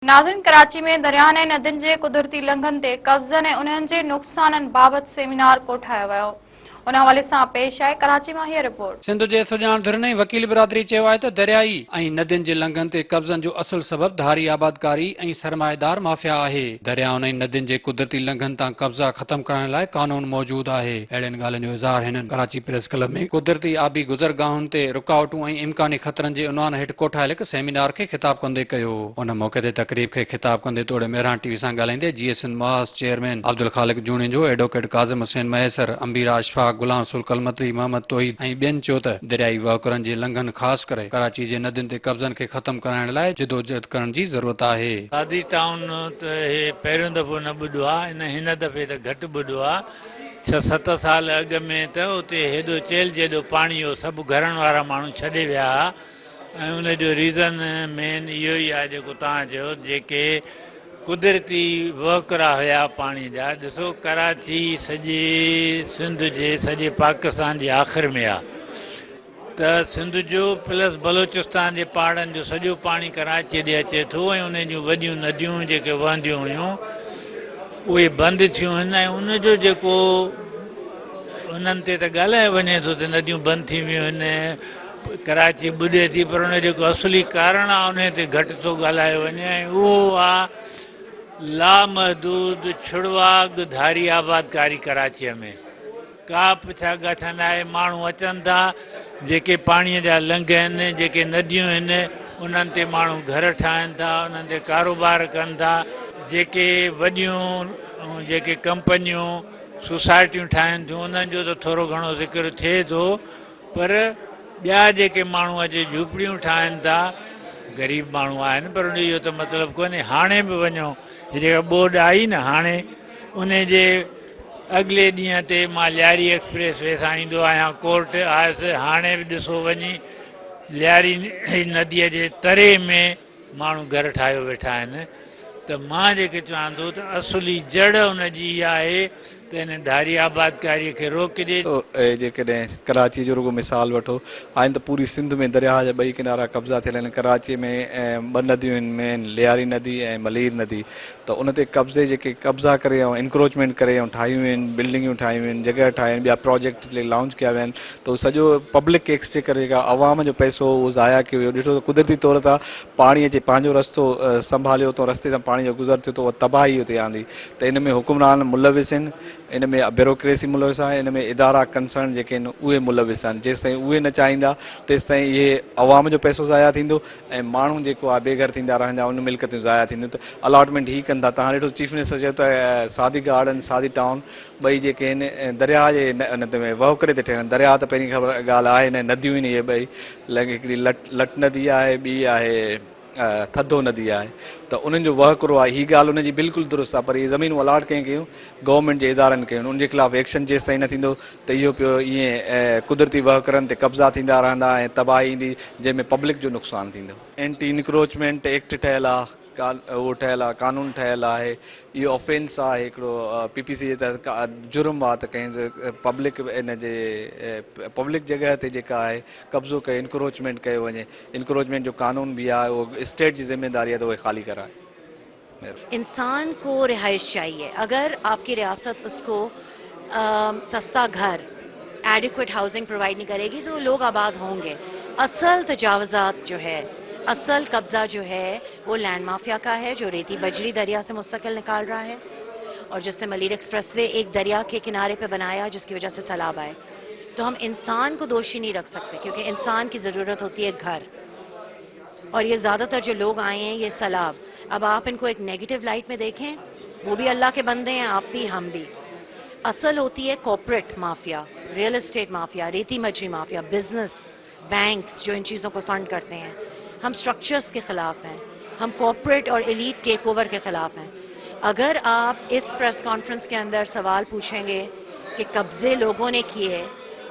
नाज़रीन, कराची में दरियाहनि ऐं नदियुनि जे कुदरती लंघनि ते कब्ज़नि ऐं उन्हनि जे नुक़साननि बाबति सेमिनार कोठायो वियो। उन हवाले सां पेश आहे कराची मां हीअ रिपोर्ट। सिंध जे सुञाण धुरनई वकील बिरादरी चयो आहे त दरियाई ऐं नदियुनि जे लंघनि ते कब्ज़नि जो असुल सबब धारी आबादकारी ऐं सरमाएदार माफ़िया आहे। दरियाउनि ऐं नदियुनि जे कुदरती लंघनि तां कब्ज़ा ख़तम करण लाइ कानून मौजूदु आहे। अहिड़ियुनि ॻाल्हियुनि जो इज़हार हिननि कराची प्रेस क्लब में कुदरती आबी गुज़रगाहुनि ते रुकावटूं ऐं इम्कानी ख़तरनि जे उनवान हेठि कोठायल हिकु सेमिनार खे ख़िताब कंदे कयो। उन मौक़े ते तक़रीब खे ख़िताब कंदे तोड़े मेहरान टीवी सां ॻाल्हाईंदे GSN मास चेयरमैन अब्दुल ख़ालिक जूणी जो एडवोकेट काज़िम हुसैन मैसर, अंबीरा अशफाक, गुलाम रसूल कलमती, मोहम्मद तोहीद ऐं ॿियनि चयो त दरियाई वहकरनि जे लंघनि ख़ासि करे कराची जे नदियुनि ते कब्ज़नि खे ख़तम कराइण लाइ जिदोजहद करण जी ज़रूरत आहे। सादी टाउन त पहिरियों दफ़ो न ॿुधो आहे, हिन दफ़े त घटि ॿुधो आहे। 6-7 साल अॻु में त उते हेॾो चेल जेॾो पाणी हो, सभु घरनि वारा माण्हू छॾे विया ऐं उनजो रीज़न मेन इहो ई आहे जेको तव्हां चयो, जेके कुदरती वहकरा हुया पाणी जा। ॾिसो, कराची सॼे सिंध जे सॼे पाकिस्तान जे आख़िर में आहे, त सिंध जो प्लस बलोचिस्तान जे पहाड़नि जो सॼो पाणी कराची ॾे अचे थो ऐं उन जूं वॾियूं नदियूं जेके वहंदियूं हुयूं उहे बंदि थियूं आहिनि ऐं उनजो जेको उन्हनि ते त ॻाल्हाए वञे थो त नदियूं बंदि थी वियूं आहिनि, कराची ॿुॾे थी, पर उन जेको असली कारण आहे उन ते घटि थो ॻाल्हायो वञे ऐं उहो आहे लामहदूद छुड़वाग धारी आबादकारी कराचीअ में। का पुछा ॻाछा न आहे, माण्हू अचनि था, जेके पाणीअ जा लंघ आहिनि, जेके नदियूं आहिनि उन्हनि ते माण्हू घर ठाहिनि था, उन्हनि ते कारोबार कनि था, जेके वॾियूं जेके कंपनियूं सोसाइटियूं ठाहिनि थियूं उन्हनि जो त थोरो घणो ज़िक्र थिए थो, पर ॿिया जेके माण्हू अॼु झूपड़ियूं ठाहिनि था, ग़रीब माण्हू आहिनि, पर इहो त मतिलबु कोन्हे। हाणे बि वञो, जेका ॿोॾि आई न हाणे, उन जे अॻिले ॾींहं ते मां लियारी एक्सप्रेस वे सां ईंदो आहियां, कोर्ट आयुसि, हाणे बि ॾिसो वञी लियारी नदीअ जे तरे में माण्हू घर ठाहियो वेठा आहिनि। त मां जेके चवां थो त असुली जड़ हुनजी इहा आहे त हिन धारी आबादकारीअ खे रोकिजे। जेकॾहिं कराची जो रुगो मिसाल वठो, हाणे त पूरी सिंध में दरिया जा ॿई किनारा कब्ज़ा थियल आहिनि। कराची में ॿ नदियूं आहिनि मेन, लियारी नदी ऐं मलीर नदी, त उन ते कब्ज़े जेके कब्ज़ा करे ऐं इंक्रोचमेंट करे ऐं ठाहियूं आहिनि, बिल्डिंगियूं ठाहियूं आहिनि, जॻह ठाहियूं आहिनि, ॿिया प्रोजेक्ट लॉन्च कया विया आहिनि, त उहो सॼो पब्लिक के एक्सचेकर जेका आवाम जो पैसो उहो ज़ाया कयो वियो। ॾिठो त कुदरती तौर तां पाणीअ जे पंहिंजो रस्तो संभालियो तो, रस्ते सां पाणी जो गुज़र थियो त उहा तबाही हुते आंदी। त इन में हुकुमरान मुलविस आहिनि, इन में ब्यूरोक्रेसी मुलविस आहे, इन में इदारा कंसर्न जेके आहिनि उहे मुलविस आहिनि। जेसिताईं उहे न चाहींदा तेसिताईं इहे अवाम जो पैसो ज़ाया थींदो ऐं माण्हू जेको आहे बेघर थींदा रहंदा, उन मिल्कियतूं ज़ाया थींदियूं। त अलॉटमेंट ई कंदा। तव्हां ॾिठो चीफ मिनिस्टर चयो त सादी गार्डन, सादी टाउन ॿई जेके आहिनि दरिया जे इन ते वहुकरे ते ठहियल आहिनि। दरिया त पहिरीं ख़बर ॻाल्हि आहे न, नदियूं आहिनि इहे ॿई, हिकिड़ी लट नदी आहे, ॿी आहे थधो नदी आहे, त उन्हनि जो वहकिरो आहे। हीअ ॻाल्हि उनजी बिल्कुलु दुरुस्त आहे, पर इहे ज़मीनूं अलाट कंहिं कयूं, गवर्नमेंट जे इदारनि कयूं, उनजे ख़िलाफ़ु एक्शन जेसिताईं न थींदो त इहो पियो ईअं कुदरती वहकरनि ते कब्ज़ा थींदा रहंदा ऐं तबाही ईंदी, जंहिंमें पब्लिक जो नुक़सानु थींदो। एंटी इंक्रोचमेंट एक्ट ठहियलु आहे, उहो ठहियलु आहे, कानून ठहियलु आहे, इहो ऑफेंस आहे हिकिड़ो PPC जे तहत जुर्म आहे त कंहिं पब्लिक इन जे पब्लिक जॻह ते जेका आहे कब्ज़ो कयो, इंक्रोचमेंट कयो वञे। इंक्रोचमेंट जो कानून भी आहे, उहो स्टेट जी ज़िम्मेदारी है तो वह खाली कराए। इंसान को रिहाइश चाहिए, अगर आपकी रियासत उसको सस्ता घर, एडिक्वेट हाउसिंग प्रोवाइड नहीं करेगी तो लोग आबाद होंगे। असल तजावज़ात जो है, असल कब्ज़ा जो है वो लैंड माफिया का है, जो रेती बजरी दरिया से मुस्तकिल निकाल रहा है और जिससे मलीर एक्सप्रेसवे एक दरिया के किनारे पे बनाया जिसकी वजह से सैलाब आए। तो हम इंसान को दोषी नहीं रख सकते, क्योंकि इंसान की ज़रूरत होती है घर, और ये ज़्यादातर जो लोग आए हैं ये सैलाब, अब आप इनको एक नेगेटिव लाइट में देखें, वो भी अल्लाह के बंदे हैं, आप भी हम भी। असल होती है corporate mafia, real estate mafia, रेती मछली माफिया, बिजनेस, बैंक्स जो इन चीज़ों को फंड करते हैं। हम स्ट्रक्चर्स के ख़िलाफ़ हैं, हम कॉर्पोरेट और एलीट टेक ओवर के ख़िलाफ़ हैं। अगर आप इस प्रेस कॉन्फ्रेंस के अंदर सवाल पूछेंगे कि कब्ज़े लोगों ने किए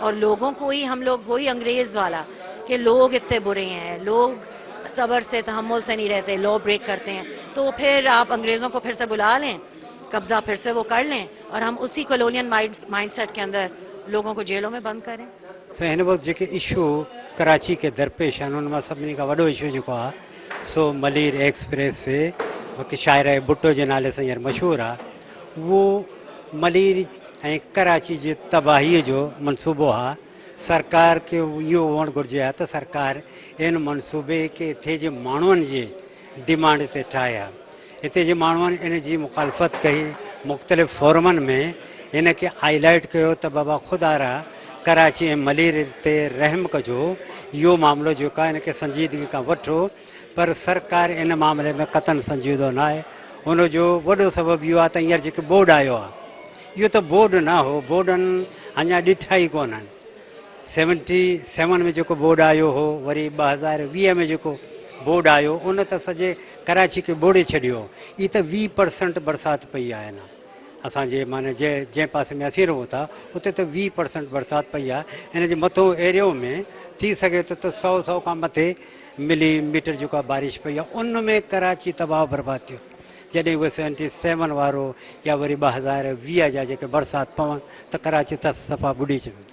और लोगों को ही हम लोग वही अंग्रेज़ वाला कि लोग इतने बुरे हैं, लोग सब्र से तहम्मुल से नहीं रहते, लॉ ब्रेक करते हैं, तो फिर आप अंग्रेज़ों को फिर से बुला लें, कब्ज़ा फिर से वो कर लें और हम उसी कॉलोनियल माइंडसेट के अंदर लोगों को जेलों में बंद करें। तो हिन वक़्तु जेके इशू कराची के दरपेश आहिनि उन मां सभिनी खां वॾो इशू जेको आहे सो मलीर एक्सप्रेस वे हिकु शाइर आहे भुट्टो जे नाले सां हींअर मशहूरु आहे, उहो मलीर ऐं कराची जी तबाहीअ जो मनसूबो आहे। सरकार खे इहो हुअणु घुरिजे आहे त सरकार इन मनसूबे खे हिते जे माण्हुनि जे डिमांड ते ठाहे आहे। हिते जे माण्हुनि इन जी मुखालफ़त कई, मुख़्तलिफ़ फोरमनि में इन खे हाईलाइट कयो त बाबा खुदारा कराची ऐं मलीर ते रहम कजो, इहो मामिलो जेको आहे इन खे संजीदगी खां वठो। पर सरकार इन मामले में क़तन संजीदो न आहे। हुनजो वॾो सबबु इहो आहे त हींअर जेको बोर्ड आयो आहे, इहो त बोर्ड न हो, बोर्डनि अञा ॾिठा ई कोन्हनि। 77 में जेको बोर्ड आयो हो, वरी 2020 में जेको बोर्ड आयो, उन त सॼे कराची खे बोड़े छॾियो। ई त 20% बरसाति पई आहे न असांजे माने जंहिं पासे में असीं रहूं था उते त 20% बरसाति पई आहे। हिन जे मथो एरियो में थी सघे थो त 100 खां मथे मिलीमीटर जेका बारिश पई आहे, उन में कराची तबाह बर्बाद थियो। जॾहिं उहे 77 वारो या वरी 2020 जा जेके बरसाति पवनि त कराची त सफ़ा ॿुॾी चुकी।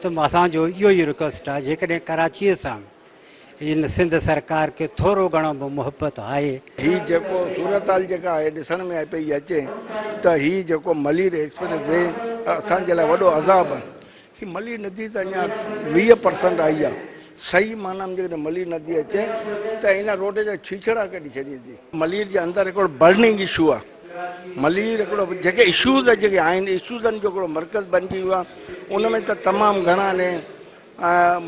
त असांजो इहो ई रिक्वेस्ट आहे, जेकॾहिं कराचीअ सां इन सिंध सरकार खे थोरो घणो बि मुहबत आहे। ही जेको सूरत हाल जेका आहे ॾिसण में पई अचे त ही जेको मलीर एक्सप्रेस वे असांजे लाइ वॾो अज़ाब आहे। ही मलीर नदी त अञा 20% आई आहे। सही माना में जेकॾहिं मलीर नदी अचे त इन रोड जा छीछड़ा कढी छॾींदी। मलीर जे अंदरि हिकिड़ो बर्निंग इशू आहे। मलीर हिकिड़ो जेके इशूज़ जेके आहिनि, इशूज़नि जो हिकिड़ो मर्कज़ बणिजी वियो आहे। उन में त तमामु घणा ने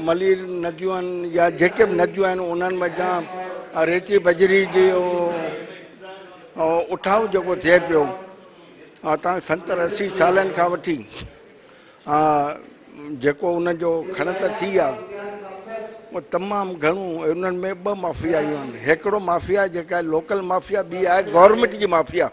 मलीर नदियूं आहिनि या जेके बि नदियूं आहिनि उन्हनि में जा रेती बजरी जो उठाव जेको थिए पियो, तव्हां 70-80 सालनि खां वठी जेको उनजो खणत थी आहे, उहो तमामु घणो उन्हनि में 2 माफ़ियायूं आहिनि। हिकिड़ो माफ़िया जेका आहे लोकल माफ़िया, ॿी आहे गवर्नमेंट जी माफ़िया।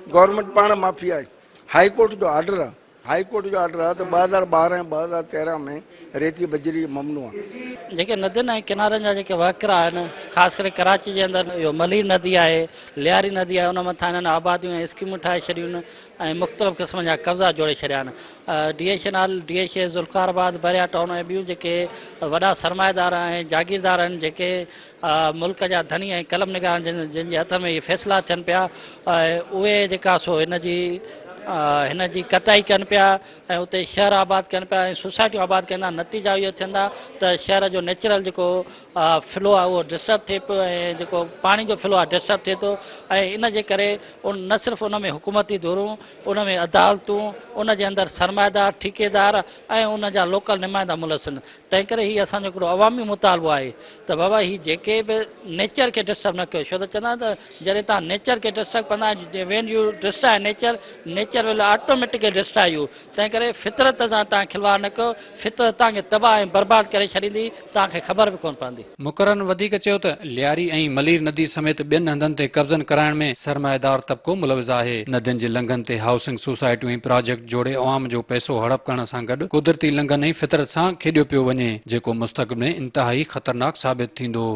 गवर्नमेंट पाण माफ़िया आहे। हाई कोर्ट जो ऑर्डर आहे, हाई कोर्ट जो ऑर्डर आहे त 2012 ऐं 2013 में रेती बजरी ममनू आहे। जेके नदियुनि ऐं किनारनि जा जेके वाकिरा आहिनि, ख़ासि करे कराची जे अंदरि इहो मलीर नदी आहे, लियारी नदी आहे, उन मथां हिननि आबादियूं ऐं स्कीमूं ठाहे छॾियूं आहिनि ऐं मुख़्तलिफ़ क़िस्म जा कब्ज़ा जोड़े छॾिया आहिनि। DHA ज़ुल्फ़ाराबाद, बरिया टाउन ऐं ॿियूं जेके वॾा सरमाएदार ऐं जागीरदार आहिनि, जेके मुल्क जा धनी ऐं कलम निगार जिन जे हथ में इहे फ़ैसिला थियनि पिया, उहे जेका सो हिन जी कटाई कनि पिया ऐं उते शहर आबाद कनि पिया ऐं सोसाइटियूं आबाद कंदा। नतीजा इहो थियंदा त शहर जो नेचुरल जेको फ्लो आहे उहो डिस्टर्ब थिए पियो ऐं जेको पाणी जो फ्लो आहे डिस्टर्ब थिए थो। ऐं इन जे करे न सिर्फ़ु उन में हुकूमती धुरूं, उन में अदालतूं, उन जे अंदरि सरमाएदार, ठेकेदार ऐं उन जा लोकल नुमाइंदा मुलसिन। तंहिं करे हीअ असांजो हिकिड़ो अवामी मुतालबो आहे त बाबा हीअ जेके बि नेचर खे डिस्टर्ब न कयो। छो त चवंदा त जॾहिं तव्हां नेचर खे डिस्टर्ब कंदा, वेन यू डिस्ट्रॉय नेचर विल ऑटोमेटिकली डिस्ट्रॉय यू। तंहिं करे फितरत सां तव्हां खिलवाड़ न कयो। फितरत तव्हांखे तबाह ऐं बर्बाद करे छॾींदी, तव्हांखे ख़बर बि कोन पवंदी। मुक़ररनि वधीक चयो त लियारी ऐं मलीर नदी समेत ॿियनि हंधनि ते कब्ज़नि कराइण में सरमाएदार तबिको मुलविज़ आहे। नदियुनि जे लंघनि ते हाउसिंग सोसाइटियूं ऐं प्रोजेक्ट जोड़े अवाम जो पैसो हड़प करण सां गॾु कुदरती लंघन ऐं फितरत सां खेॾियो पियो वञे, जेको मुस्तक़बिल में इंतिहाई ख़तरनाक साबित थींदो।